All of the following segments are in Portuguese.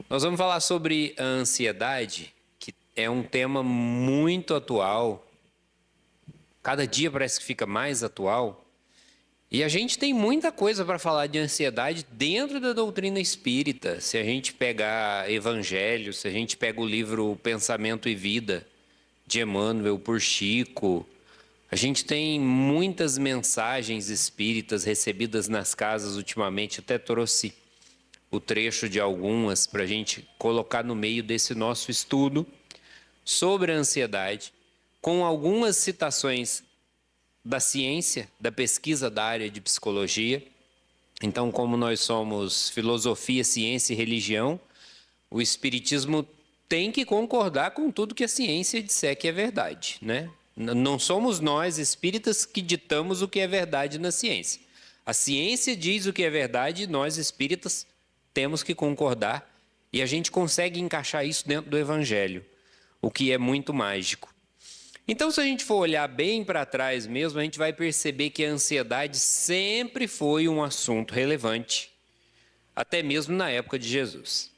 Nós vamos falar sobre a ansiedade, que é um tema muito atual. Cada dia parece que fica mais atual. E a gente tem muita coisa para falar de ansiedade dentro da doutrina espírita. Se a gente pegar Evangelho, se a gente pega o livro Pensamento e Vida, de Emmanuel por Chico, a gente tem muitas mensagens espíritas recebidas nas casas ultimamente. Até trouxe o trecho de algumas para a gente colocar no meio desse nosso estudo sobre a ansiedade, com algumas citações da ciência, da pesquisa da área de psicologia. Então, como nós somos filosofia, ciência e religião, o Espiritismo tem que concordar com tudo que a ciência disser que é verdade, né? Não somos nós, espíritas, que ditamos o que é verdade na ciência. A ciência diz o que é verdade e nós, espíritas, temos que concordar, e a gente consegue encaixar isso dentro do Evangelho, o que é muito mágico. Então, se a gente for olhar bem para trás mesmo, a gente vai perceber que a ansiedade sempre foi um assunto relevante, até mesmo na época de Jesus.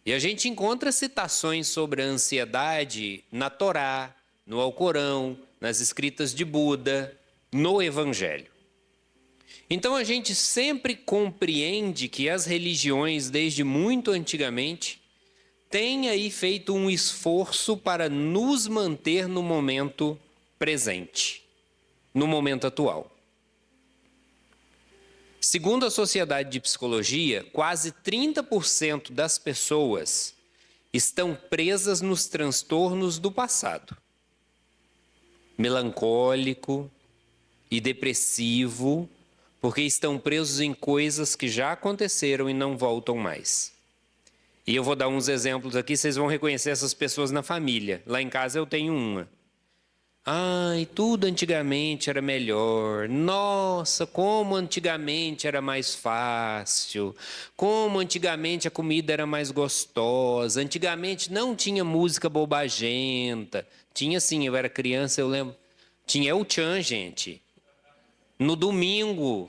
E a gente encontra citações sobre a ansiedade na Torá, no Alcorão, nas escritas de Buda, no Evangelho. Então a gente sempre compreende que as religiões, desde muito antigamente, têm aí feito um esforço para nos manter no momento presente, no momento atual. Segundo a Sociedade de Psicologia, quase 30% das pessoas estão presas nos transtornos do passado. Melancólico e depressivo, porque estão presos em coisas que já aconteceram e não voltam mais. E eu vou dar uns exemplos aqui, vocês vão reconhecer essas pessoas na família. Lá em casa eu tenho uma. Ai, tudo antigamente era melhor. Nossa, como antigamente era mais fácil. Como antigamente a comida era mais gostosa. Antigamente não tinha música bobagenta. Tinha sim, eu era criança, eu lembro. Tinha o Tchan, gente. No domingo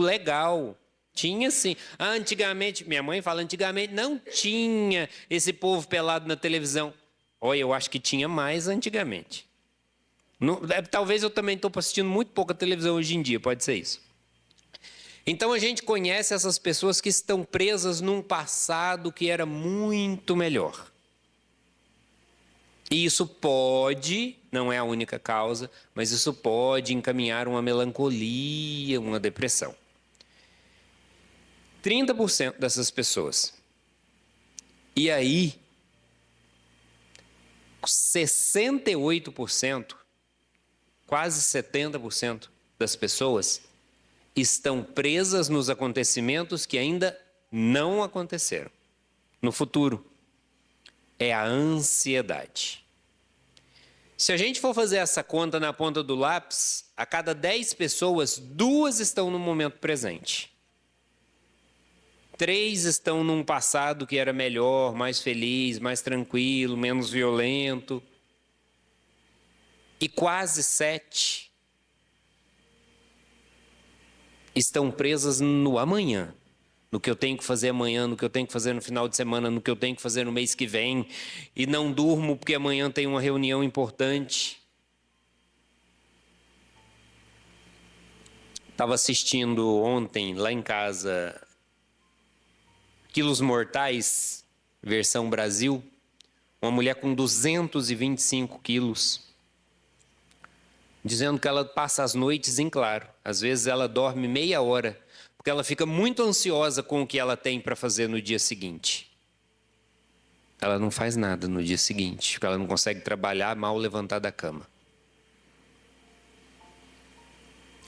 legal. Tinha sim. Antigamente, minha mãe fala, antigamente não tinha esse povo pelado na televisão. Olha, eu acho que tinha mais antigamente. Talvez eu também estou assistindo muito pouca televisão hoje em dia, pode ser isso. Então a gente conhece essas pessoas que estão presas num passado que era muito melhor. E isso pode, não é a única causa, mas isso pode encaminhar uma melancolia, uma depressão. 30% dessas pessoas. E aí, 68%, quase 70% das pessoas estão presas nos acontecimentos que ainda não aconteceram. No futuro, é a ansiedade. Se a gente for fazer essa conta na ponta do lápis, a cada 10 pessoas, 2 estão no momento presente. 3 estão num passado que era melhor, mais feliz, mais tranquilo, menos violento. E quase 7 estão presas no amanhã. No que eu tenho que fazer amanhã, no que eu tenho que fazer no final de semana, no que eu tenho que fazer no mês que vem. E não durmo porque amanhã tem uma reunião importante. Estava assistindo ontem, lá em casa, Quilos Mortais, versão Brasil. Uma mulher com 225 quilos. Dizendo que ela passa as noites em claro. Às vezes ela dorme meia hora, porque ela fica muito ansiosa com o que ela tem para fazer no dia seguinte. Ela não faz nada no dia seguinte, porque ela não consegue trabalhar, mal levantar da cama.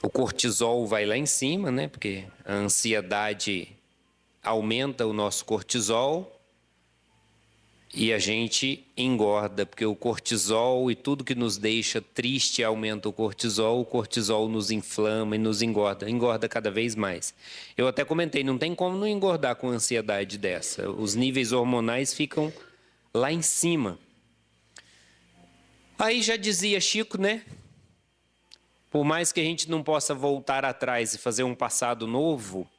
O cortisol vai lá em cima, né? Porque a ansiedade aumenta o nosso cortisol e a gente engorda, porque o cortisol e tudo que nos deixa triste aumenta o cortisol nos inflama e nos engorda cada vez mais. Eu até comentei, não tem como não engordar com ansiedade dessa. Os níveis hormonais ficam lá em cima. Aí já dizia Chico, né? Por mais que a gente não possa voltar atrás e fazer um passado novo,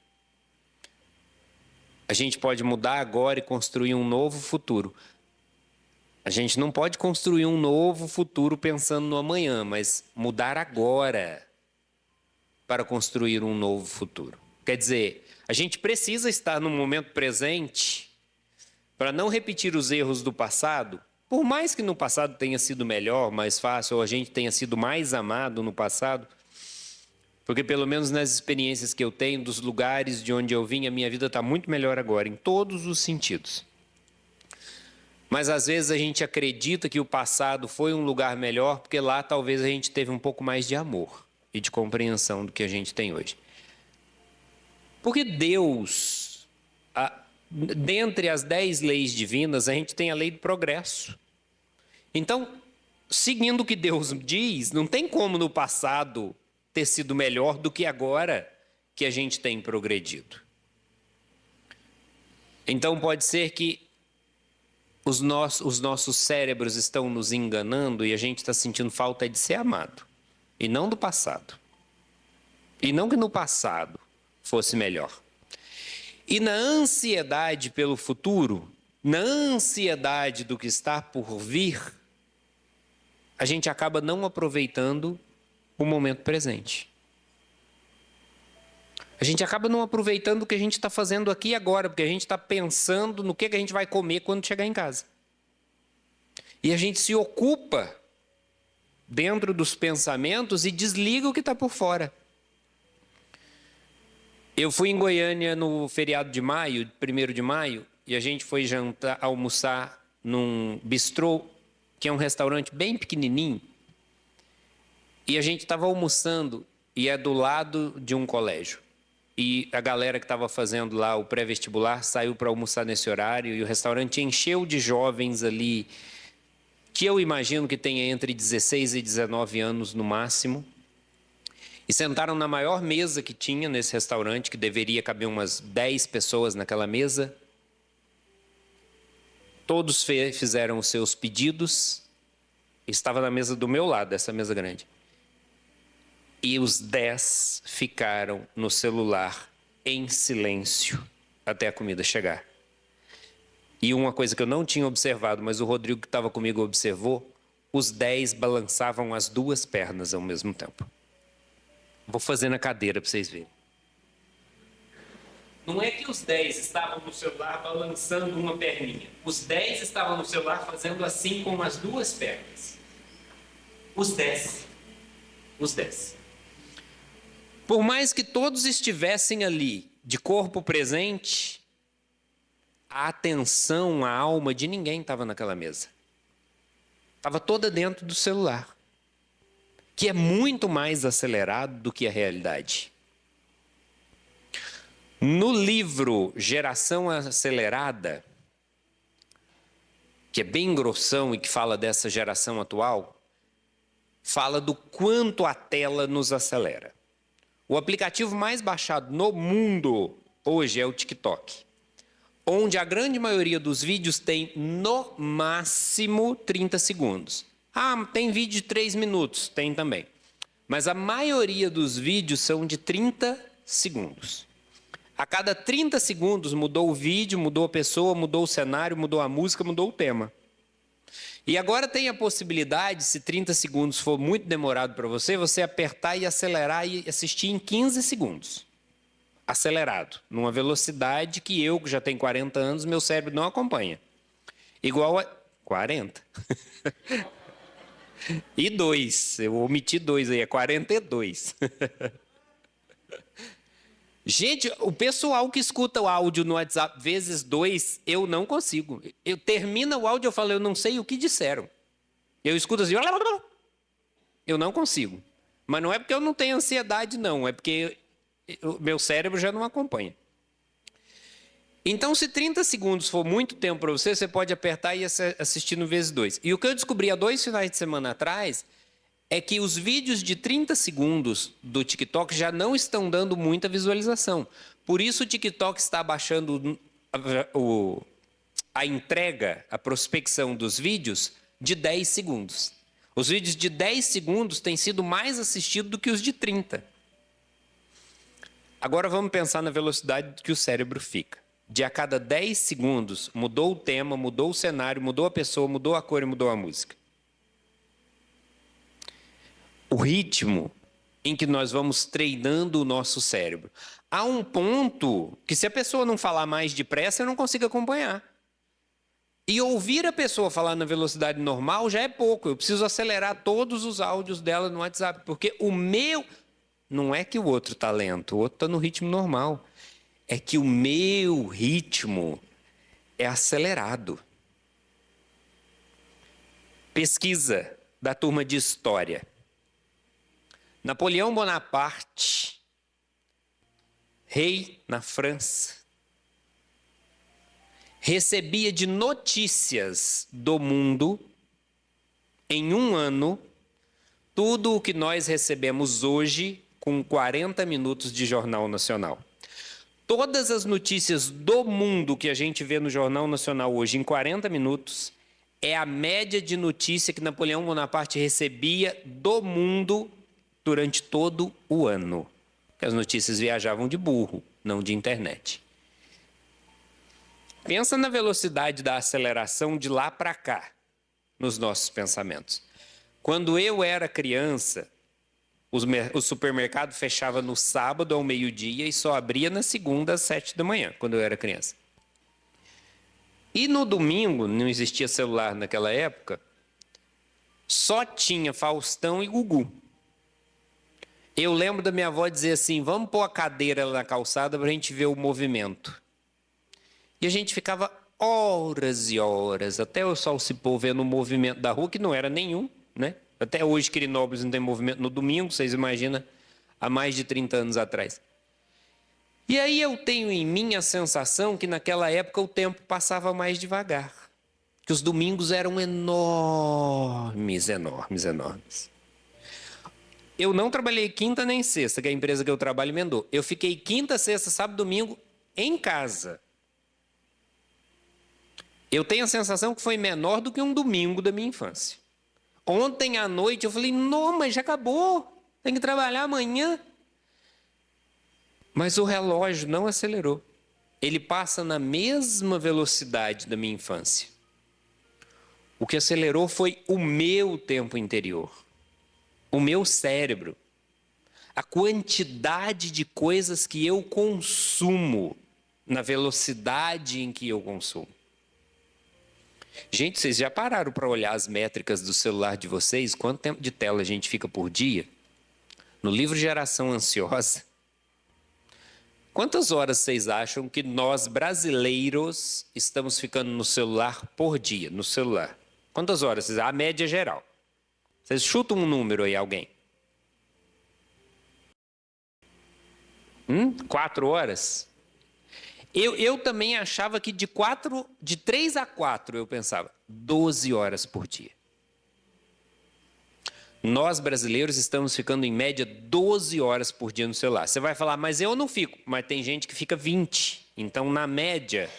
A gente pode mudar agora e construir um novo futuro. A gente não pode construir um novo futuro pensando no amanhã, mas mudar agora para construir um novo futuro. Quer dizer, a gente precisa estar no momento presente para não repetir os erros do passado, por mais que no passado tenha sido melhor, mais fácil, ou a gente tenha sido mais amado no passado, porque pelo menos nas experiências que eu tenho, dos lugares de onde eu vim, a minha vida está muito melhor agora, em todos os sentidos. Mas às vezes a gente acredita que o passado foi um lugar melhor, porque lá talvez a gente teve um pouco mais de amor e de compreensão do que a gente tem hoje. Porque Deus, dentre as 10 leis divinas, a gente tem a lei do progresso. Então, seguindo o que Deus diz, não tem como no passado ter sido melhor do que agora que a gente tem progredido. Então pode ser que os nossos cérebros estão nos enganando e a gente está sentindo falta de ser amado, e não do passado. E não que no passado fosse melhor. E na ansiedade pelo futuro, na ansiedade do que está por vir, a gente acaba não aproveitando o momento presente. A gente acaba não aproveitando o que a gente está fazendo aqui e agora, porque a gente está pensando no que a gente vai comer quando chegar em casa. E a gente se ocupa dentro dos pensamentos e desliga o que está por fora. Eu fui em Goiânia no feriado de maio, 1º de maio, e a gente foi almoçar num bistrô, que é um restaurante bem pequenininho, e a gente estava almoçando e é do lado de um colégio. E a galera que estava fazendo lá o pré-vestibular saiu para almoçar nesse horário e o restaurante encheu de jovens ali, que eu imagino que tenha entre 16 e 19 anos no máximo. E sentaram na maior mesa que tinha nesse restaurante, que deveria caber umas 10 pessoas naquela mesa. Todos fizeram os seus pedidos. Estava na mesa do meu lado, essa mesa grande. E os 10 ficaram no celular em silêncio até a comida chegar. E uma coisa que eu não tinha observado, mas o Rodrigo que estava comigo observou, os 10 balançavam as 2 pernas ao mesmo tempo. Vou fazer na cadeira para vocês verem. Não é que os 10 estavam no celular balançando uma perninha. Os 10 estavam no celular fazendo assim com as 2 pernas. Os 10. Os 10. Por mais que todos estivessem ali, de corpo presente, a atenção, a alma de ninguém estava naquela mesa. Estava toda dentro do celular, que é muito mais acelerado do que a realidade. No livro Geração Acelerada, que é bem grossão e que fala dessa geração atual, fala do quanto a tela nos acelera. O aplicativo mais baixado no mundo hoje é o TikTok, onde a grande maioria dos vídeos tem no máximo 30 segundos. Ah, tem vídeo de 3 minutos, tem também. Mas a maioria dos vídeos são de 30 segundos. A cada 30 segundos mudou o vídeo, mudou a pessoa, mudou o cenário, mudou a música, mudou o tema. E agora tem a possibilidade, se 30 segundos for muito demorado para você, você apertar e acelerar e assistir em 15 segundos. Acelerado, numa velocidade que eu, que já tenho 40 anos, meu cérebro não acompanha. Igual a 40. E 2, eu omiti 2 aí, é 42. Gente, o pessoal que escuta o áudio no WhatsApp vezes 2, eu não consigo. Eu termino o áudio e eu falo, eu não sei o que disseram. Eu escuto assim, eu não consigo. Mas não é porque eu não tenho ansiedade, não. É porque o meu cérebro já não acompanha. Então, se 30 segundos for muito tempo para você, você pode apertar e assistir no vezes 2. E o que eu descobri há 2 finais de semana atrás é que os vídeos de 30 segundos do TikTok já não estão dando muita visualização. Por isso o TikTok está abaixando a entrega, a prospecção dos vídeos de 10 segundos. Os vídeos de 10 segundos têm sido mais assistidos do que os de 30. Agora vamos pensar na velocidade que o cérebro fica. de a cada 10 segundos mudou o tema, mudou o cenário, mudou a pessoa, mudou a cor e mudou a música. O ritmo em que nós vamos treinando o nosso cérebro. Há um ponto que, se a pessoa não falar mais depressa, eu não consigo acompanhar. E ouvir a pessoa falar na velocidade normal já é pouco. Eu preciso acelerar todos os áudios dela no WhatsApp, porque o meu... Não é que o outro está lento, o outro está no ritmo normal. É que o meu ritmo é acelerado. Pesquisa da turma de História. Napoleão Bonaparte, rei na França, recebia de notícias do mundo, em um ano, tudo o que nós recebemos hoje com 40 minutos de Jornal Nacional. Todas as notícias do mundo que a gente vê no Jornal Nacional hoje em 40 minutos é a média de notícia que Napoleão Bonaparte recebia do mundo durante todo o ano. As notícias viajavam de burro, não de internet. Pensa na velocidade da aceleração de lá para cá, nos nossos pensamentos. Quando eu era criança, o supermercado fechava no sábado ao meio-dia e só abria na segunda às 7 da manhã, quando eu era criança. E no domingo, não existia celular naquela época, só tinha Faustão e Gugu. Eu lembro da minha avó dizer assim, vamos pôr a cadeira lá na calçada para a gente ver o movimento. E a gente ficava horas e horas, até o sol se pôr vendo o movimento da rua, que não era nenhum, né? Até hoje, Quirinópolis não tem movimento no domingo, vocês imaginam, há mais de 30 anos atrás. E aí eu tenho em mim a sensação que naquela época o tempo passava mais devagar. Que os domingos eram enormes, enormes, enormes. Eu não trabalhei quinta nem sexta, que a empresa que eu trabalho emendou. Eu fiquei quinta, sexta, sábado, domingo em casa. Eu tenho a sensação que foi menor do que um domingo da minha infância. Ontem à noite eu falei, não, mas já acabou, tem que trabalhar amanhã. Mas o relógio não acelerou. Ele passa na mesma velocidade da minha infância. O que acelerou foi o meu tempo interior, o meu cérebro, a quantidade de coisas que eu consumo na velocidade em que eu consumo. Gente, vocês já pararam para olhar as métricas do celular de vocês? Quanto tempo de tela a gente fica por dia? No livro Geração Ansiosa, quantas horas vocês acham que nós brasileiros estamos ficando no celular por dia? No celular. Quantas horas? A média geral. Vocês chutam um número aí, alguém? 4 horas? Eu também achava que de 3 a 4, eu pensava, 12 horas por dia. Nós, brasileiros, estamos ficando em média 12 horas por dia no celular. Você vai falar, mas eu não fico. Mas tem gente que fica 20. Então, na média,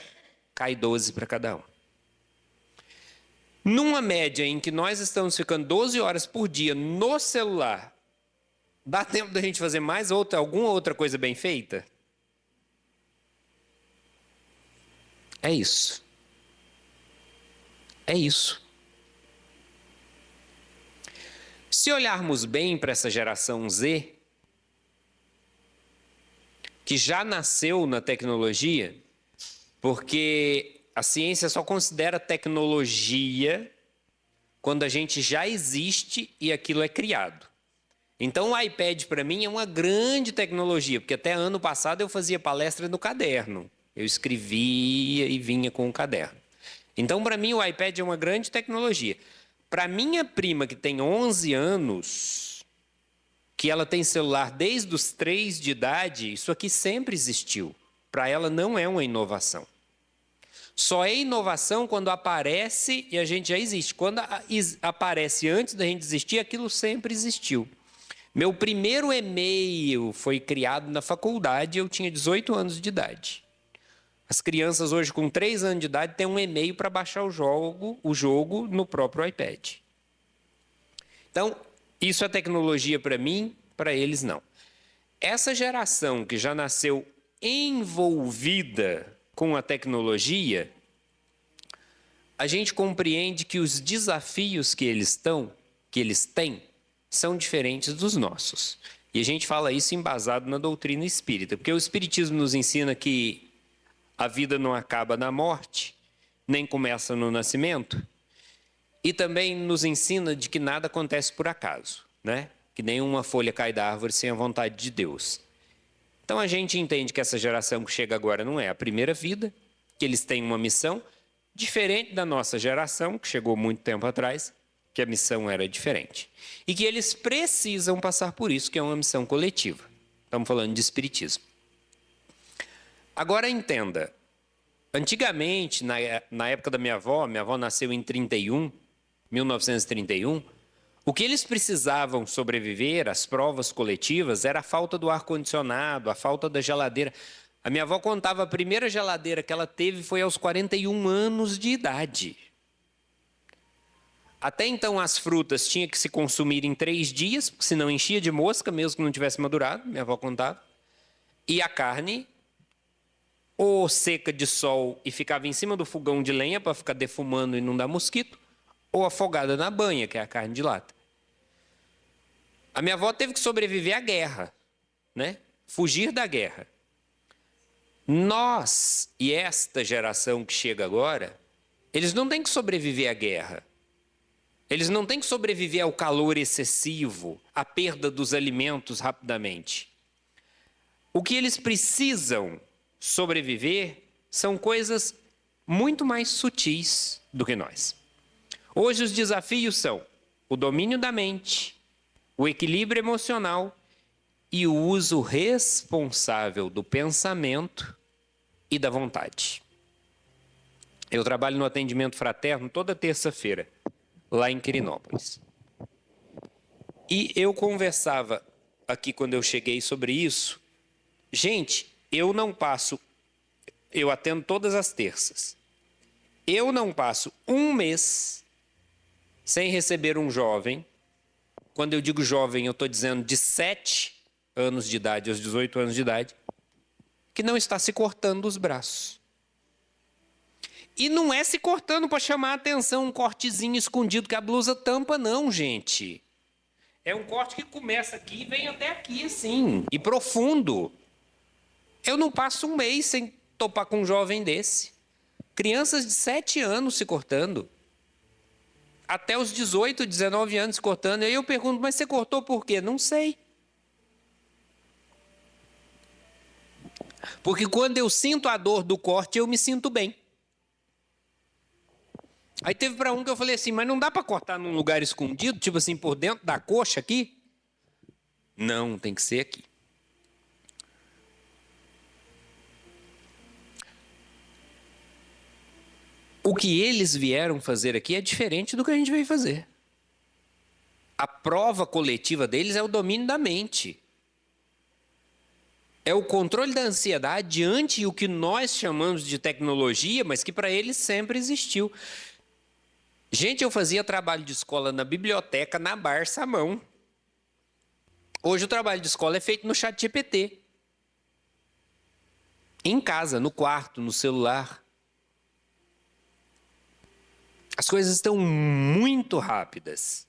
cai 12 para cada um. Numa média em que nós estamos ficando 12 horas por dia no celular, dá tempo da gente fazer mais alguma outra coisa bem feita? É isso. É isso. Se olharmos bem para essa geração Z, que já nasceu na tecnologia, porque a ciência só considera tecnologia quando a gente já existe e aquilo é criado. Então o iPad para mim é uma grande tecnologia, porque até ano passado eu fazia palestra no caderno. Eu escrevia e vinha com o caderno. Então, para mim, o iPad é uma grande tecnologia. Para minha prima, que tem 11 anos, que ela tem celular desde os 3 de idade, isso aqui sempre existiu. Para ela não é uma inovação. Só é inovação quando aparece e a gente já existe. Quando aparece antes da gente existir, aquilo sempre existiu. Meu primeiro e-mail foi criado na faculdade e eu tinha 18 anos de idade. As crianças hoje com 3 anos de idade têm um e-mail para baixar o jogo no próprio iPad. Então, isso é tecnologia para mim, para eles não. Essa geração que já nasceu envolvida com a tecnologia, a gente compreende que os desafios que eles têm, são diferentes dos nossos. E a gente fala isso embasado na doutrina espírita, porque o espiritismo nos ensina que a vida não acaba na morte, nem começa no nascimento, e também nos ensina de que nada acontece por acaso, né? Que nenhuma folha cai da árvore sem a vontade de Deus. Então a gente entende que essa geração que chega agora não é a primeira vida, que eles têm uma missão diferente da nossa geração, que chegou muito tempo atrás, que a missão era diferente. E que eles precisam passar por isso, que é uma missão coletiva. Estamos falando de espiritismo. Agora entenda, antigamente, na época da minha avó nasceu em 1931, o que eles precisavam sobreviver às provas coletivas era a falta do ar-condicionado, a falta da geladeira. A minha avó contava, a primeira geladeira que ela teve foi aos 41 anos de idade. Até então as frutas tinham que se consumir em 3 dias, porque senão enchia de mosca, mesmo que não tivesse madurado, minha avó contava. E a carne, ou seca de sol e ficava em cima do fogão de lenha para ficar defumando e não dar mosquito, ou afogada na banha, que é a carne de lata. A minha avó teve que sobreviver à guerra, né? Fugir da guerra. Nós, e esta geração que chega agora, eles não têm que sobreviver à guerra. Eles não têm que sobreviver ao calor excessivo, à perda dos alimentos rapidamente. O que eles precisam sobreviver são coisas muito mais sutis do que nós. Hoje os desafios são o domínio da mente, o equilíbrio emocional e o uso responsável do pensamento e da vontade. Eu trabalho no atendimento fraterno toda terça-feira, lá em Quirinópolis. E eu conversava aqui quando eu cheguei sobre isso. Gente, eu atendo todas as terças. Eu não passo um mês sem receber um jovem. Quando eu digo jovem, eu estou dizendo de 7 anos de idade aos 18 anos de idade, que não está se cortando os braços. E não é se cortando para chamar a atenção, um cortezinho escondido que a blusa tampa, não, gente. É um corte que começa aqui e vem até aqui, assim, e profundo. Eu não passo um mês sem topar com um jovem desse. Crianças de 7 anos se cortando. Até os 18, 19 anos se cortando. E aí eu pergunto, mas você cortou por quê? Não sei. Porque quando eu sinto a dor do corte, eu me sinto bem. Aí teve para um que eu falei assim, mas não dá para cortar num lugar escondido, tipo assim, por dentro da coxa aqui? Não, tem que ser aqui. O que eles vieram fazer aqui é diferente do que a gente veio fazer. A prova coletiva deles é o domínio da mente. É o controle da ansiedade ante o que nós chamamos de tecnologia, mas que para eles sempre existiu. Gente, eu fazia trabalho de escola na biblioteca, na Barça à mão. Hoje o trabalho de escola é feito no ChatGPT. Em casa, no quarto, no celular. As coisas estão muito rápidas.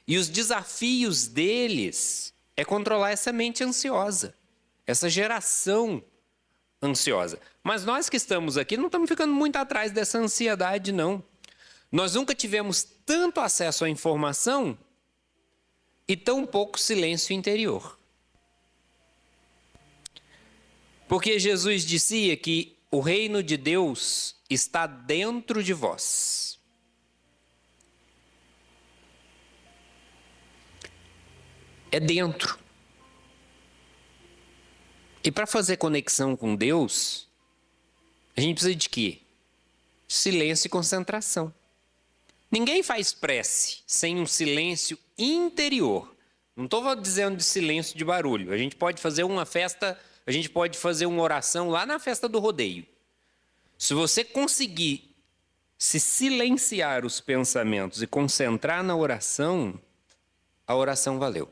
E os desafios deles é controlar essa mente ansiosa. Essa geração ansiosa. Mas nós que estamos aqui não estamos ficando muito atrás dessa ansiedade, não. Nós nunca tivemos tanto acesso à informação e tão pouco silêncio interior. Porque Jesus dizia que o reino de Deus está dentro de vós. É dentro. E para fazer conexão com Deus, a gente precisa de quê? Silêncio e concentração. Ninguém faz prece sem um silêncio interior. Não estou dizendo de silêncio de barulho. A gente pode fazer uma festa, a gente pode fazer uma oração lá na festa do rodeio. Se você conseguir se silenciar os pensamentos e concentrar na oração, a oração valeu.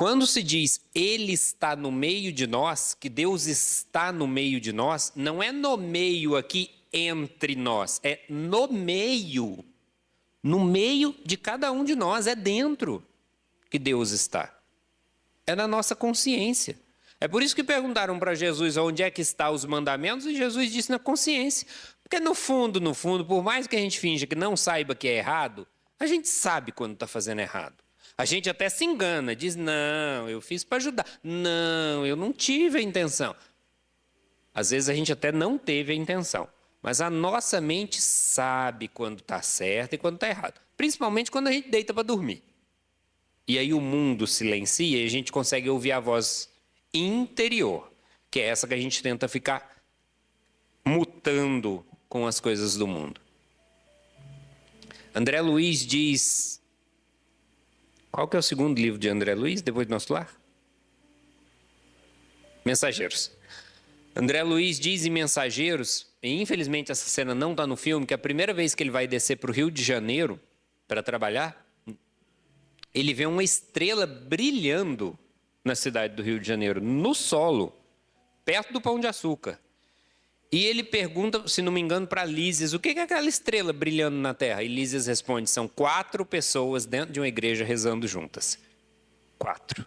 Quando se diz Ele está no meio de nós, que Deus está no meio de nós, não é no meio aqui entre nós, é no meio de cada um de nós, é dentro que Deus está. É na nossa consciência. É por isso que perguntaram para Jesus onde é que estão os mandamentos, e Jesus disse na consciência. Porque no fundo, por mais que a gente finja que não saiba que é errado, a gente sabe quando está fazendo errado. A gente até se engana, diz, não, eu fiz para ajudar. Não, eu não tive a intenção. Às vezes a gente até não teve a intenção. Mas a nossa mente sabe quando está certo e quando está errado. Principalmente quando a gente deita para dormir. E aí o mundo silencia e a gente consegue ouvir a voz interior, que é essa que a gente tenta ficar mutando com as coisas do mundo. André Luiz diz... Qual que é o segundo livro de André Luiz, depois do Nosso Lar? Mensageiros. André Luiz diz em Mensageiros, e infelizmente essa cena não está no filme, que a primeira vez que ele vai descer para o Rio de Janeiro para trabalhar, ele vê uma estrela brilhando na cidade do Rio de Janeiro, no solo, perto do Pão de Açúcar. E ele pergunta, se não me engano, para Lísias, o que é aquela estrela brilhando na terra? E Lísias responde, são 4 pessoas dentro de uma igreja rezando juntas. 4.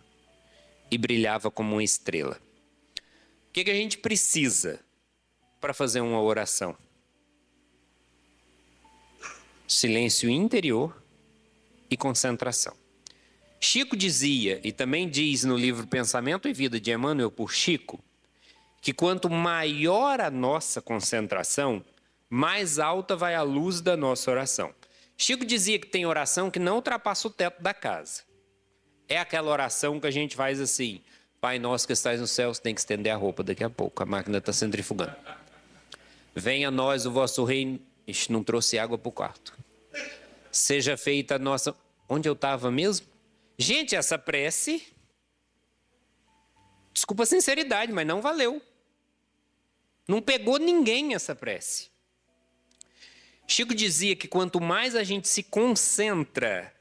E brilhava como uma estrela. O que a gente precisa para fazer uma oração? Silêncio interior e concentração. Chico dizia, e também diz no livro Pensamento e Vida de Emmanuel por Chico, que quanto maior a nossa concentração, mais alta vai a luz da nossa oração. Chico dizia que tem oração que não ultrapassa o teto da casa. É aquela oração que a gente faz assim, Pai nosso que estás no céu, você tem que estender a roupa daqui a pouco, a máquina está centrifugando. Venha a nós o vosso reino, Ixi, não trouxe água para o quarto. Seja feita a nossa... Onde eu estava mesmo? Gente, essa prece... Desculpa a sinceridade, mas não valeu. Não pegou ninguém essa prece. Chico dizia que quanto mais a gente se concentra,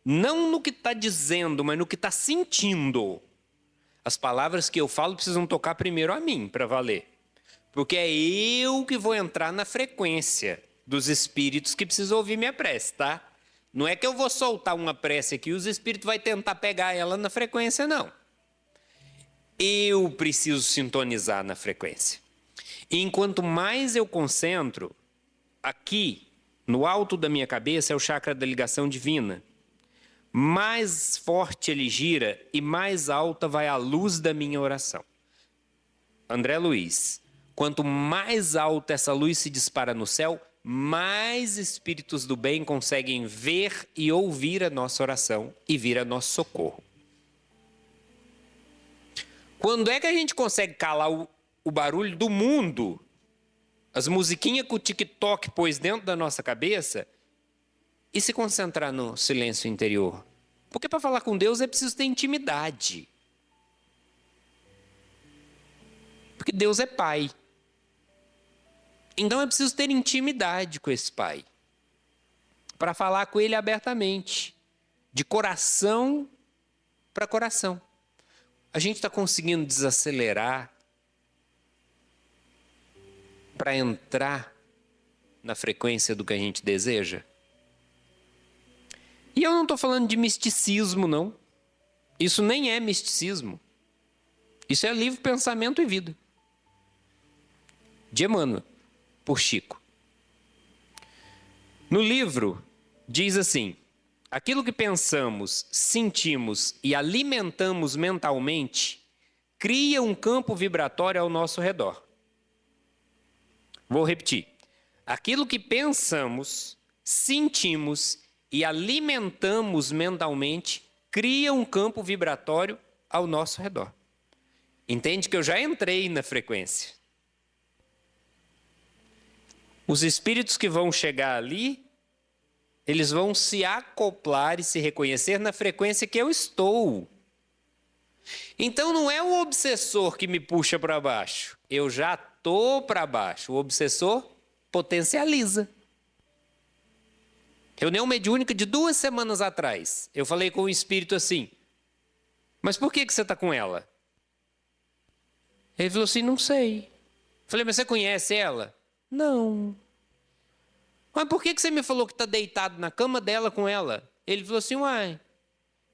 não no que está dizendo, mas no que está sentindo, as palavras que eu falo precisam tocar primeiro a mim, para valer. Porque é eu que vou entrar na frequência dos espíritos que precisam ouvir minha prece, tá? Não é que eu vou soltar uma prece aqui e os espíritos vão tentar pegar ela na frequência, não. Eu preciso sintonizar na frequência. E enquanto mais eu concentro, aqui, no alto da minha cabeça, é o chakra da ligação divina. Mais forte ele gira e mais alta vai a luz da minha oração. André Luiz, quanto mais alta essa luz se dispara no céu, mais espíritos do bem conseguem ver e ouvir a nossa oração e vir a nosso socorro. Quando é que a gente consegue calar o barulho do mundo, as musiquinhas que o TikTok pôs dentro da nossa cabeça e se concentrar no silêncio interior? Porque para falar com Deus é preciso ter intimidade. Porque Deus é Pai. Então é preciso ter intimidade com esse Pai. Para falar com Ele abertamente. De coração para coração. A gente está conseguindo desacelerar para entrar na frequência do que a gente deseja? E eu não estou falando de misticismo, não. Isso nem é misticismo. Isso é livro Pensamento e Vida. De Emmanuel, por Chico. No livro, diz assim: aquilo que pensamos, sentimos e alimentamos mentalmente cria um campo vibratório ao nosso redor. Vou repetir. Aquilo que pensamos, sentimos e alimentamos mentalmente cria um campo vibratório ao nosso redor. Entende que eu já entrei na frequência. Os espíritos que vão chegar ali, eles vão se acoplar e se reconhecer na frequência que eu estou. Então não é o obsessor que me puxa para baixo. Eu já estou para baixo. O obsessor potencializa. Reunião mediúnica de 2 semanas atrás. Eu falei com o espírito assim: Mas por que você está com ela? Ele falou assim, não sei. Falei, mas você conhece ela? Não. Mas por que você me falou que está deitado na cama dela com ela? Ele falou assim, uai,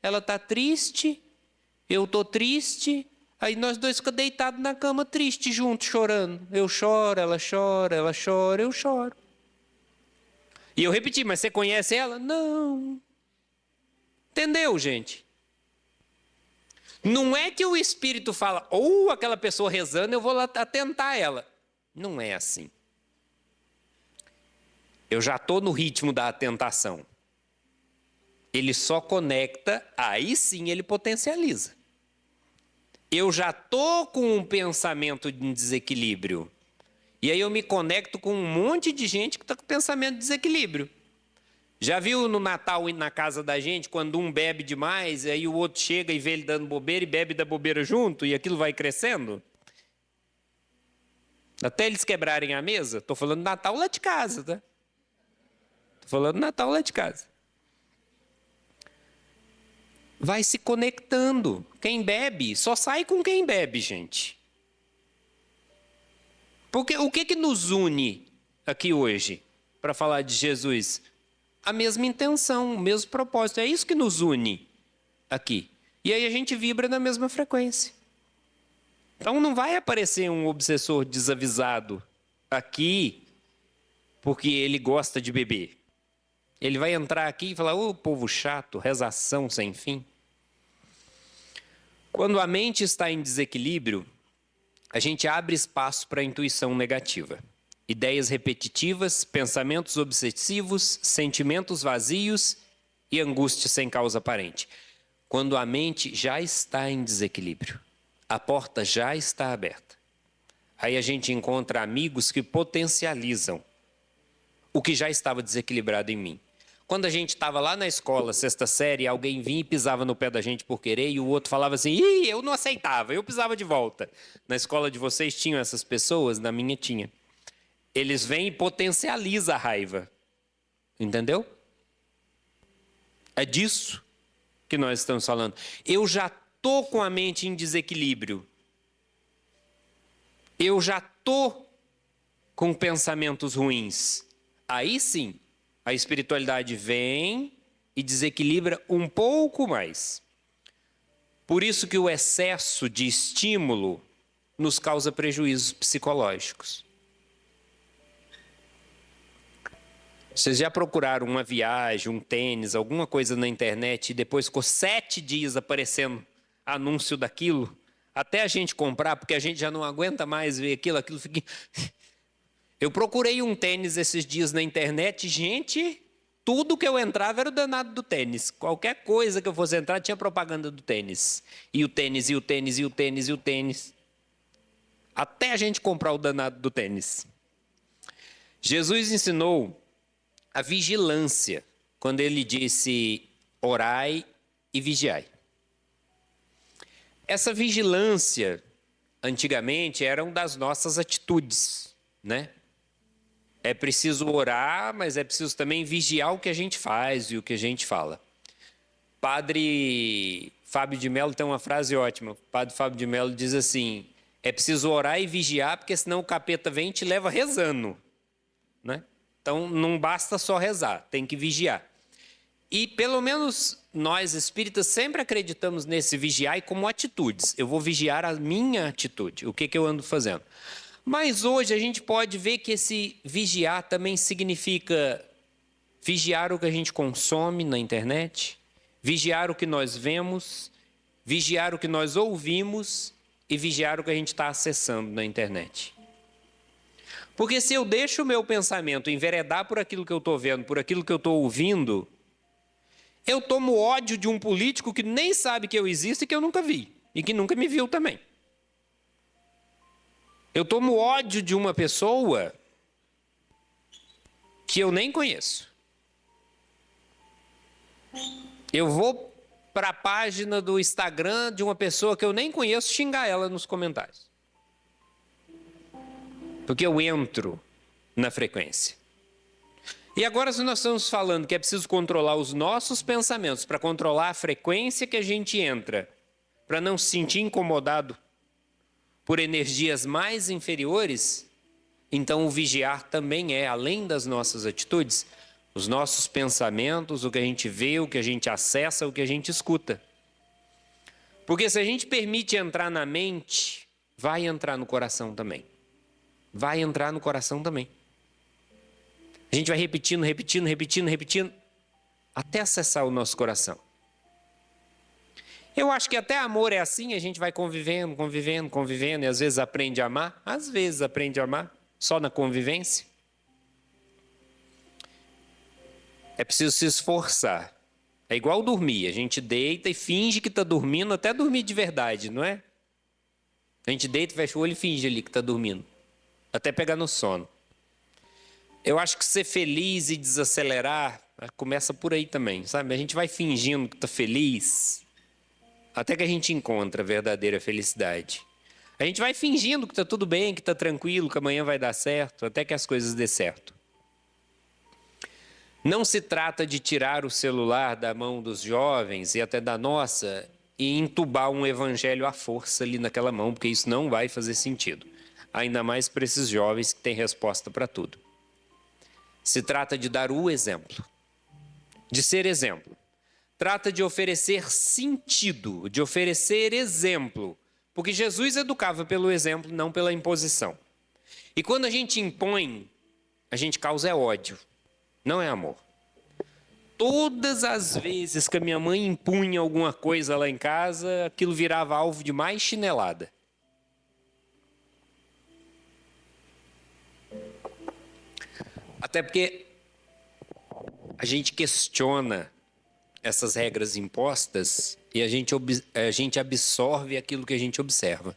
ela está triste, eu estou triste, aí nós dois ficamos deitados na cama triste juntos, chorando. Eu choro, ela chora, eu choro. E eu repeti, mas você conhece ela? Não. Entendeu, gente? Não é que o Espírito fala, ou aquela pessoa rezando, eu vou lá atentar ela. Não é assim. Eu já estou no ritmo da tentação. Ele só conecta, aí sim ele potencializa. Eu já estou com um pensamento de desequilíbrio. E aí eu me conecto com um monte de gente que está com pensamento de desequilíbrio. Já viu no Natal na casa da gente, quando um bebe demais, aí o outro chega e vê ele dando bobeira e bebe da bobeira junto, e aquilo vai crescendo? Até eles quebrarem a mesa. Estou falando Natal lá de casa, tá? Estou falando Natal lá de casa. Vai se conectando. Quem bebe, só sai com quem bebe, gente. Porque o que nos une aqui hoje para falar de Jesus? A mesma intenção, o mesmo propósito. É isso que nos une aqui. E aí a gente vibra na mesma frequência. Então não vai aparecer um obsessor desavisado aqui porque ele gosta de beber. Ele vai entrar aqui e falar, ô povo chato, rezação sem fim. Quando a mente está em desequilíbrio, a gente abre espaço para a intuição negativa. Ideias repetitivas, pensamentos obsessivos, sentimentos vazios e angústia sem causa aparente. Quando a mente já está em desequilíbrio, a porta já está aberta. Aí a gente encontra amigos que potencializam o que já estava desequilibrado em mim. Quando a gente estava lá na escola, sexta série, alguém vinha e pisava no pé da gente por querer e o outro falava assim, ih, eu não aceitava, eu pisava de volta. Na escola de vocês tinham essas pessoas? Na minha tinha. Eles vêm e potencializam a raiva. Entendeu? É disso que nós estamos falando. Eu já estou com a mente em desequilíbrio. Eu já estou com pensamentos ruins. Aí sim, a espiritualidade vem e desequilibra um pouco mais. Por isso que o excesso de estímulo nos causa prejuízos psicológicos. Vocês já procuraram uma viagem, um tênis, alguma coisa na internet e depois ficou 7 dias aparecendo anúncio daquilo? Até a gente comprar, porque a gente já não aguenta mais ver aquilo fica... Eu procurei um tênis esses dias na internet, gente, tudo que eu entrava era o danado do tênis. Qualquer coisa que eu fosse entrar tinha propaganda do tênis. E o tênis, e o tênis, e o tênis, e o tênis. Até a gente comprar o danado do tênis. Jesus ensinou a vigilância quando ele disse orai e vigiai. Essa vigilância, antigamente, era uma das nossas atitudes, né? É preciso orar, mas é preciso também vigiar o que a gente faz e o que a gente fala. Padre Fábio de Mello tem uma frase ótima. O Padre Fábio de Mello diz assim, é preciso orar e vigiar, porque senão o capeta vem e te leva rezando, né? Então não basta só rezar, tem que vigiar. E pelo menos nós espíritas sempre acreditamos nesse vigiar como atitudes. Eu vou vigiar a minha atitude, o que eu ando fazendo. Mas hoje a gente pode ver que esse vigiar também significa vigiar o que a gente consome na internet, vigiar o que nós vemos, vigiar o que nós ouvimos e vigiar o que a gente está acessando na internet. Porque se eu deixo o meu pensamento enveredar por aquilo que eu estou vendo, por aquilo que eu estou ouvindo, eu tomo ódio de um político que nem sabe que eu existo e que eu nunca vi, e que nunca me viu também. Eu tomo ódio de uma pessoa que eu nem conheço. Eu vou para a página do Instagram de uma pessoa que eu nem conheço xingar ela nos comentários. Porque eu entro na frequência. E agora, se nós estamos falando que é preciso controlar os nossos pensamentos para controlar a frequência que a gente entra, para não se sentir incomodado por energias mais inferiores, então o vigiar também é, além das nossas atitudes, os nossos pensamentos, o que a gente vê, o que a gente acessa, o que a gente escuta. Porque se a gente permite entrar na mente, vai entrar no coração também. Vai entrar no coração também. A gente vai repetindo, até acessar o nosso coração. Eu acho que até amor é assim, a gente vai convivendo, e às vezes aprende a amar, só na convivência. É preciso se esforçar. É igual dormir, a gente deita e finge que está dormindo, até dormir de verdade, não é? A gente deita, fecha o olho e finge ali que está dormindo, até pegar no sono. Eu acho que ser feliz e desacelerar começa por aí também, sabe? A gente vai fingindo que está feliz, até que a gente encontra a verdadeira felicidade. A gente vai fingindo que está tudo bem, que está tranquilo, que amanhã vai dar certo, até que as coisas dê certo. Não se trata de tirar o celular da mão dos jovens e até da nossa e entubar um evangelho à força ali naquela mão, porque isso não vai fazer sentido. Ainda mais para esses jovens que têm resposta para tudo. Se trata de dar o exemplo, de ser exemplo. Trata de oferecer sentido, de oferecer exemplo, porque Jesus educava pelo exemplo, não pela imposição. E quando a gente impõe, a gente causa ódio, não é amor. Todas as vezes que a minha mãe impunha alguma coisa lá em casa, aquilo virava alvo de mais chinelada. Até porque a gente questiona essas regras impostas e a gente absorve aquilo que a gente observa.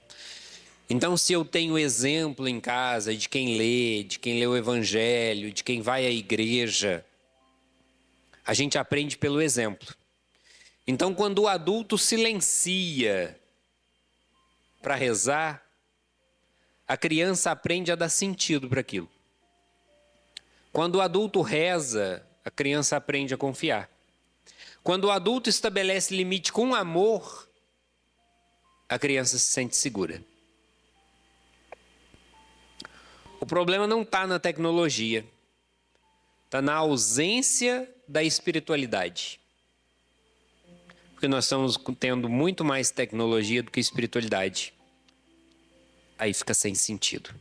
Então, se eu tenho exemplo em casa de quem lê o evangelho, de quem vai à igreja, a gente aprende pelo exemplo. Então, quando o adulto silencia para rezar, a criança aprende a dar sentido para aquilo. Quando o adulto reza, a criança aprende a confiar. Quando o adulto estabelece limite com amor, a criança se sente segura. O problema não está na tecnologia, está na ausência da espiritualidade. Porque nós estamos tendo muito mais tecnologia do que espiritualidade. Aí fica sem sentido.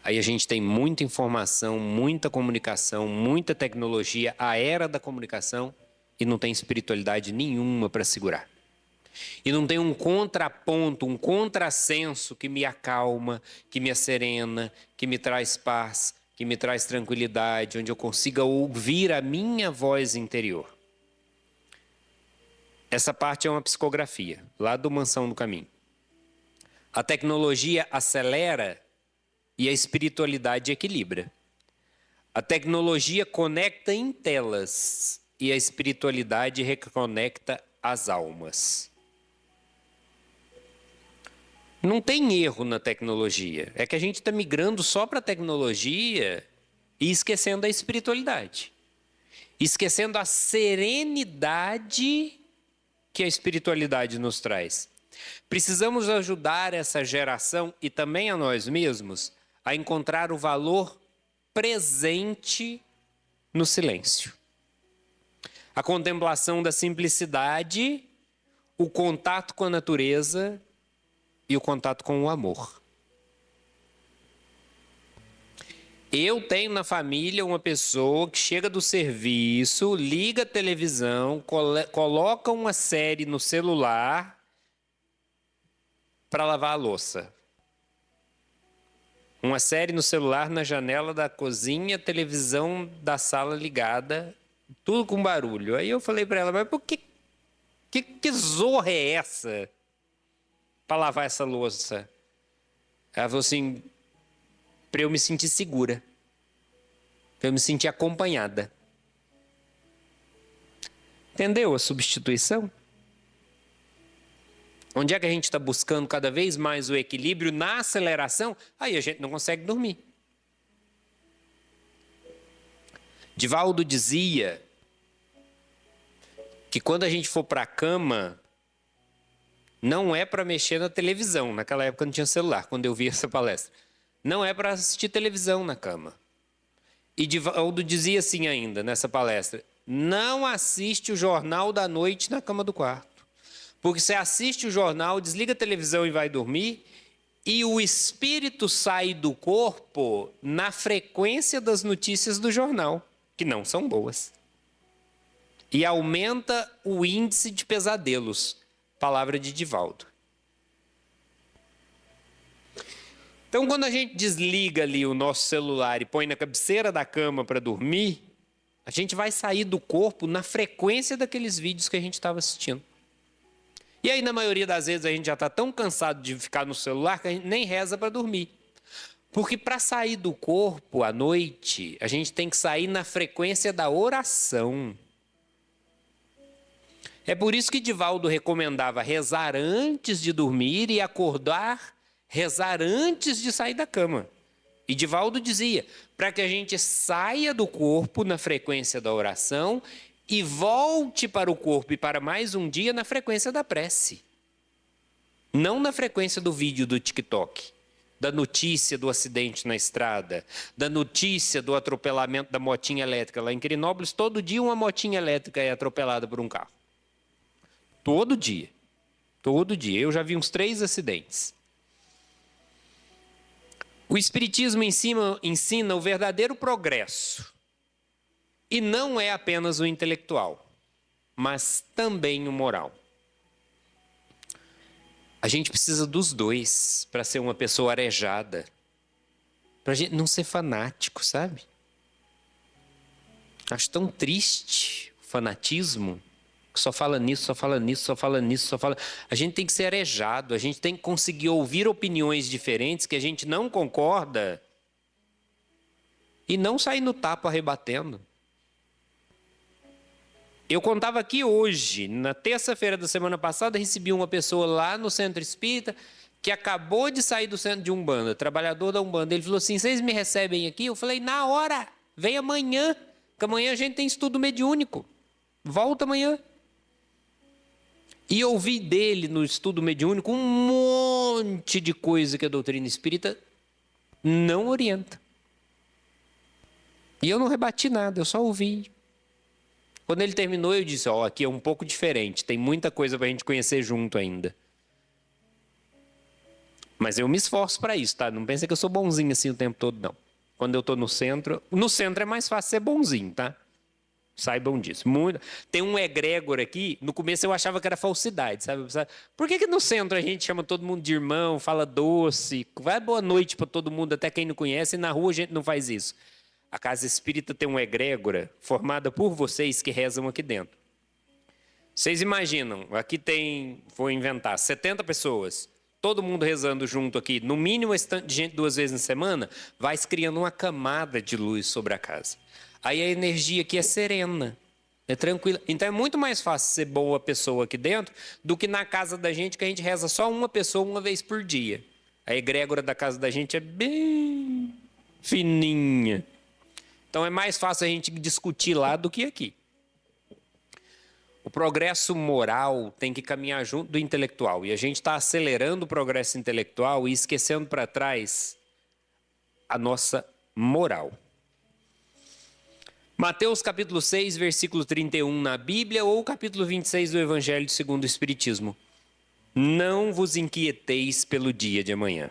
Aí a gente tem muita informação, muita comunicação, muita tecnologia, a era da comunicação, e não tem espiritualidade nenhuma para segurar. E não tem um contraponto, um contrassenso que me acalma, que me acerena, que me traz paz, que me traz tranquilidade, onde eu consiga ouvir a minha voz interior. Essa parte é uma psicografia, lá do Mansão do Caminho. A tecnologia acelera e a espiritualidade equilibra. A tecnologia conecta em telas e a espiritualidade reconecta as almas. Não tem erro na tecnologia. É que a gente está migrando só para a tecnologia e esquecendo a espiritualidade. Esquecendo a serenidade que a espiritualidade nos traz. Precisamos ajudar essa geração e também a nós mesmos a encontrar o valor presente no silêncio. A contemplação da simplicidade, o contato com a natureza e o contato com o amor. Eu tenho na família uma pessoa que chega do serviço, liga a televisão, coloca uma série no celular para lavar a louça. Uma série no celular na janela da cozinha, televisão da sala ligada, tudo com barulho. Aí eu falei para ela, mas por que zorra é essa para lavar essa louça? Ela falou assim, para eu me sentir segura, para eu me sentir acompanhada. Entendeu a substituição? Onde é que a gente está buscando cada vez mais o equilíbrio na aceleração? Aí a gente não consegue dormir. Divaldo dizia que quando a gente for para a cama, Não é para mexer na televisão. Naquela época não tinha celular, quando eu vi essa palestra. Não é para assistir televisão na cama. E Divaldo dizia assim ainda nessa palestra: não assiste o Jornal da Noite na cama do quarto. Porque você assiste o jornal, desliga a televisão e vai dormir, e o espírito sai do corpo na frequência das notícias do jornal, que não são boas. E aumenta o índice de pesadelos. Palavra de Divaldo. Então, quando a gente desliga ali o nosso celular e põe na cabeceira da cama para dormir, a gente vai sair do corpo na frequência daqueles vídeos que a gente estava assistindo. E aí, na maioria das vezes, a gente já está tão cansado de ficar no celular que a gente nem reza para dormir. Porque para sair do corpo à noite, a gente tem que sair na frequência da oração. É por isso que Divaldo recomendava rezar antes de dormir e acordar, rezar antes de sair da cama. E Divaldo dizia, para que a gente saia do corpo na frequência da oração e volte para o corpo e para mais um dia na frequência da prece. Não na frequência do vídeo do TikTok, da notícia do acidente na estrada, da notícia do atropelamento da motinha elétrica. Lá em Quirinópolis, todo dia uma motinha elétrica é atropelada por um carro. Todo dia. Todo dia. Eu já vi uns 3 acidentes. O Espiritismo ensina o verdadeiro progresso. E não é apenas o intelectual, mas também o moral. A gente precisa dos dois para ser uma pessoa arejada. Para a gente não ser fanático, sabe? Acho tão triste o fanatismo. Só fala nisso, só fala nisso, só fala nisso, só fala... A gente tem que ser arejado, a gente tem que conseguir ouvir opiniões diferentes que a gente não concorda e não sair no tapa rebatendo. Eu contava aqui hoje, na terça-feira da semana passada, recebi uma pessoa lá no Centro Espírita que acabou de sair do centro de Umbanda, trabalhador da Umbanda. Ele falou assim, vocês me recebem aqui? Eu falei, na hora, vem amanhã, que amanhã a gente tem estudo mediúnico. Volta amanhã. E ouvi dele no estudo mediúnico um monte de coisa que a doutrina espírita não orienta. E eu não rebati nada, eu só ouvi. Quando ele terminou, eu disse, aqui é um pouco diferente, tem muita coisa para a gente conhecer junto ainda. Mas eu me esforço para isso, tá? Não pensa que eu sou bonzinho assim o tempo todo, não. Quando eu estou no centro é mais fácil ser bonzinho, tá? Saibam disso. Muito. Tem um egrégor aqui, no começo eu achava que era falsidade, sabe? Por que no centro a gente chama todo mundo de irmão, fala doce, vai boa noite para todo mundo, até quem não conhece, e na rua a gente não faz isso? A Casa Espírita tem uma egrégora formada por vocês que rezam aqui dentro. Vocês imaginam, aqui tem, vou inventar, 70 pessoas, todo mundo rezando junto aqui, no mínimo esse tanto de gente 2 vezes na semana, vai se criando uma camada de luz sobre a casa. Aí a energia aqui é serena, é tranquila. Então é muito mais fácil ser boa pessoa aqui dentro do que na casa da gente, que a gente reza só uma pessoa uma vez por dia. A egrégora da casa da gente é bem fininha. Então é mais fácil a gente discutir lá do que aqui. O progresso moral tem que caminhar junto do intelectual. E a gente está acelerando o progresso intelectual e esquecendo para trás a nossa moral. Mateus capítulo 6, versículo 31 na Bíblia ou capítulo 26 do Evangelho segundo o Espiritismo. Não vos inquieteis pelo dia de amanhã.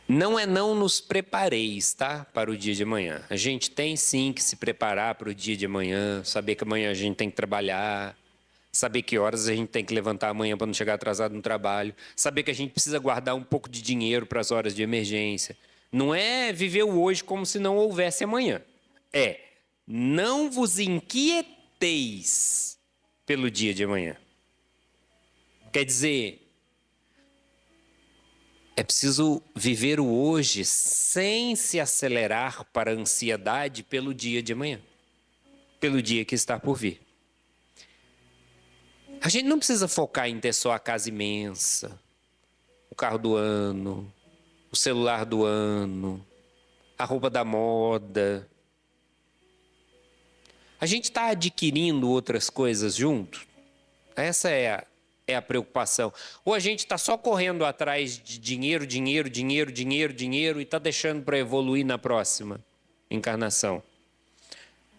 Não nos prepareis, tá? Para o dia de amanhã. A gente tem sim que se preparar para o dia de amanhã, saber que amanhã a gente tem que trabalhar, saber que horas a gente tem que levantar amanhã para não chegar atrasado no trabalho, saber que a gente precisa guardar um pouco de dinheiro para as horas de emergência. Não é viver o hoje como se não houvesse amanhã. É, não vos inquieteis pelo dia de amanhã. Quer dizer, é preciso viver o hoje sem se acelerar para a ansiedade pelo dia de amanhã, pelo dia que está por vir. A gente não precisa focar em ter só a casa imensa, o carro do ano, o celular do ano, a roupa da moda. A gente está adquirindo outras coisas junto? Essa é a preocupação. Ou a gente está só correndo atrás de dinheiro, dinheiro, dinheiro, dinheiro, dinheiro e está deixando para evoluir na próxima encarnação.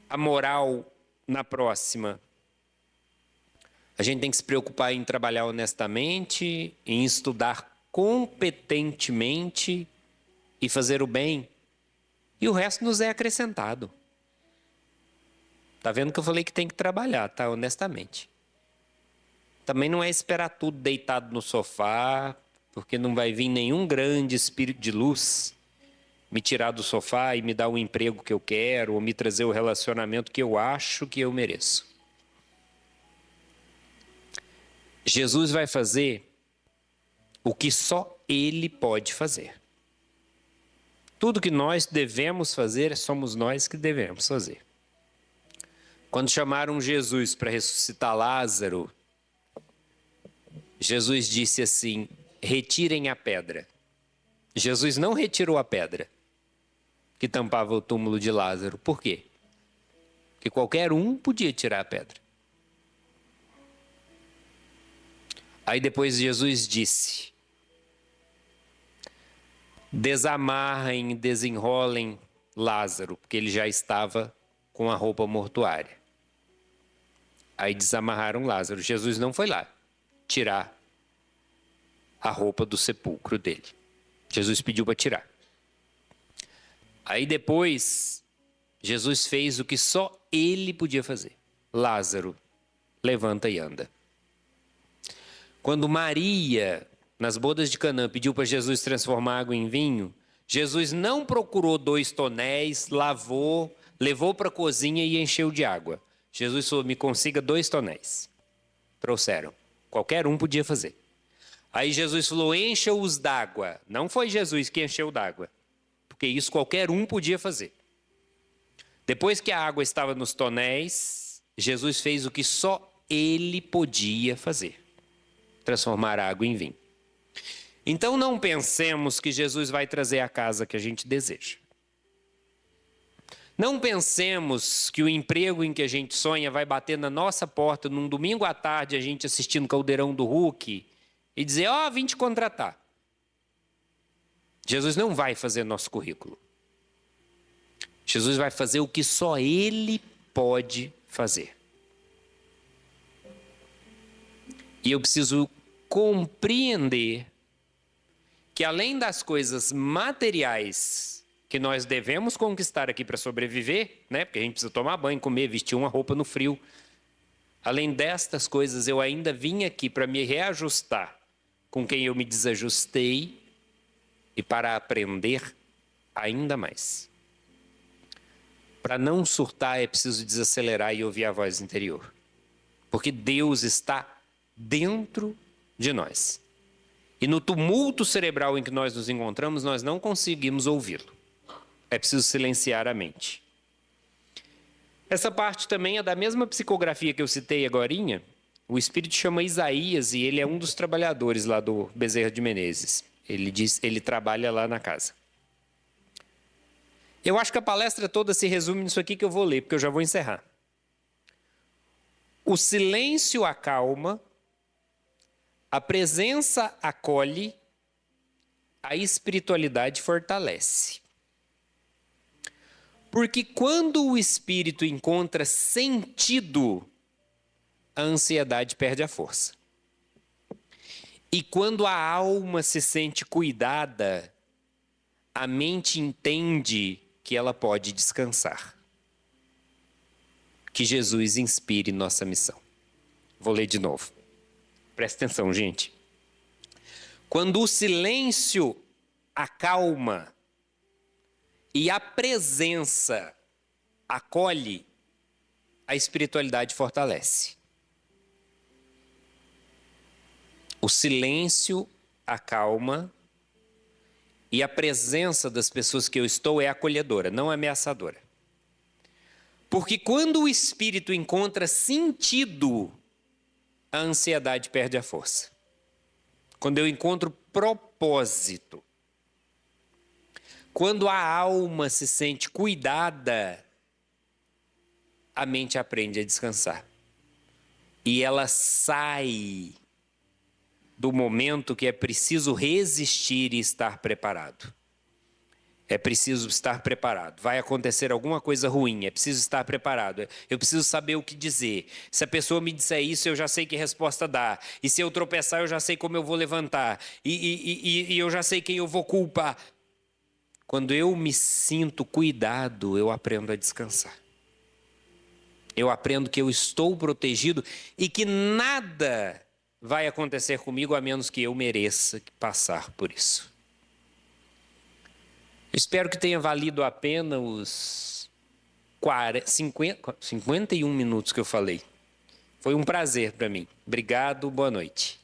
A moral na próxima. A gente tem que se preocupar em trabalhar honestamente, em estudar competentemente e fazer o bem. E o resto nos é acrescentado. Tá vendo que eu falei que tem que trabalhar, tá? Honestamente. Também não é esperar tudo deitado no sofá, porque não vai vir nenhum grande espírito de luz me tirar do sofá e me dar o emprego que eu quero, ou me trazer o relacionamento que eu acho que eu mereço. Jesus vai fazer o que só Ele pode fazer. Tudo que nós devemos fazer, somos nós que devemos fazer. Quando chamaram Jesus para ressuscitar Lázaro, Jesus disse assim: retirem a pedra. Jesus não retirou a pedra que tampava o túmulo de Lázaro. Por quê? Porque qualquer um podia tirar a pedra. Aí depois Jesus disse: desamarrem, desenrolem Lázaro, porque ele já estava com a roupa mortuária. Aí desamarraram Lázaro. Jesus não foi lá tirar a roupa do sepulcro dele. Jesus pediu para tirar. Aí depois, Jesus fez o que só ele podia fazer. Lázaro, levanta e anda. Quando Maria, nas bodas de Canaã, pediu para Jesus transformar água em vinho, Jesus não procurou 2 tonéis, lavou, levou para a cozinha e encheu de água. Jesus falou: me consiga 2 tonéis. Trouxeram. Qualquer um podia fazer. Aí Jesus falou: encha-os d'água. Não foi Jesus que encheu d'água, porque isso qualquer um podia fazer. Depois que a água estava nos tonéis, Jesus fez o que só ele podia fazer: transformar a água em vinho. Então não pensemos que Jesus vai trazer a casa que a gente deseja. Não pensemos que o emprego em que a gente sonha vai bater na nossa porta num domingo à tarde, a gente assistindo Caldeirão do Hulk, e dizer: ó, vim te contratar. Jesus não vai fazer nosso currículo. Jesus vai fazer o que só Ele pode fazer. E eu preciso compreender que além das coisas materiais que nós devemos conquistar aqui para sobreviver, né? Porque a gente precisa tomar banho, comer, vestir uma roupa no frio. Além destas coisas, eu ainda vim aqui para me reajustar com quem eu me desajustei e para aprender ainda mais. Para não surtar, é preciso desacelerar e ouvir a voz interior. Porque Deus está dentro de nós. E no tumulto cerebral em que nós nos encontramos, nós não conseguimos ouvi-lo. É preciso silenciar a mente. Essa parte também é da mesma psicografia que eu citei agorinha. O Espírito chama Isaías e ele é um dos trabalhadores lá do Bezerra de Menezes. Ele trabalha lá na casa. Eu acho que a palestra toda se resume nisso aqui que eu vou ler, porque eu já vou encerrar. O silêncio acalma, a presença acolhe, a espiritualidade fortalece. Porque quando o espírito encontra sentido, a ansiedade perde a força. E quando a alma se sente cuidada, a mente entende que ela pode descansar. Que Jesus inspire nossa missão. Vou ler de novo. Presta atenção, gente. Quando o silêncio acalma e a presença acolhe, a espiritualidade fortalece. O silêncio acalma e a presença das pessoas que eu estou é acolhedora, não ameaçadora. Porque quando o espírito encontra sentido, a ansiedade perde a força. Quando eu encontro propósito, quando a alma se sente cuidada, a mente aprende a descansar. E ela sai do momento que é preciso resistir e estar preparado. É preciso estar preparado. Vai acontecer alguma coisa ruim, é preciso estar preparado. Eu preciso saber o que dizer. Se a pessoa me disser isso, eu já sei que resposta dar. E se eu tropeçar, eu já sei como eu vou levantar. E eu já sei quem eu vou culpar. Quando eu me sinto cuidado, eu aprendo a descansar. Eu aprendo que eu estou protegido e que nada vai acontecer comigo a menos que eu mereça passar por isso. Eu espero que tenha valido a pena os 51 minutos que eu falei. Foi um prazer para mim. Obrigado, boa noite.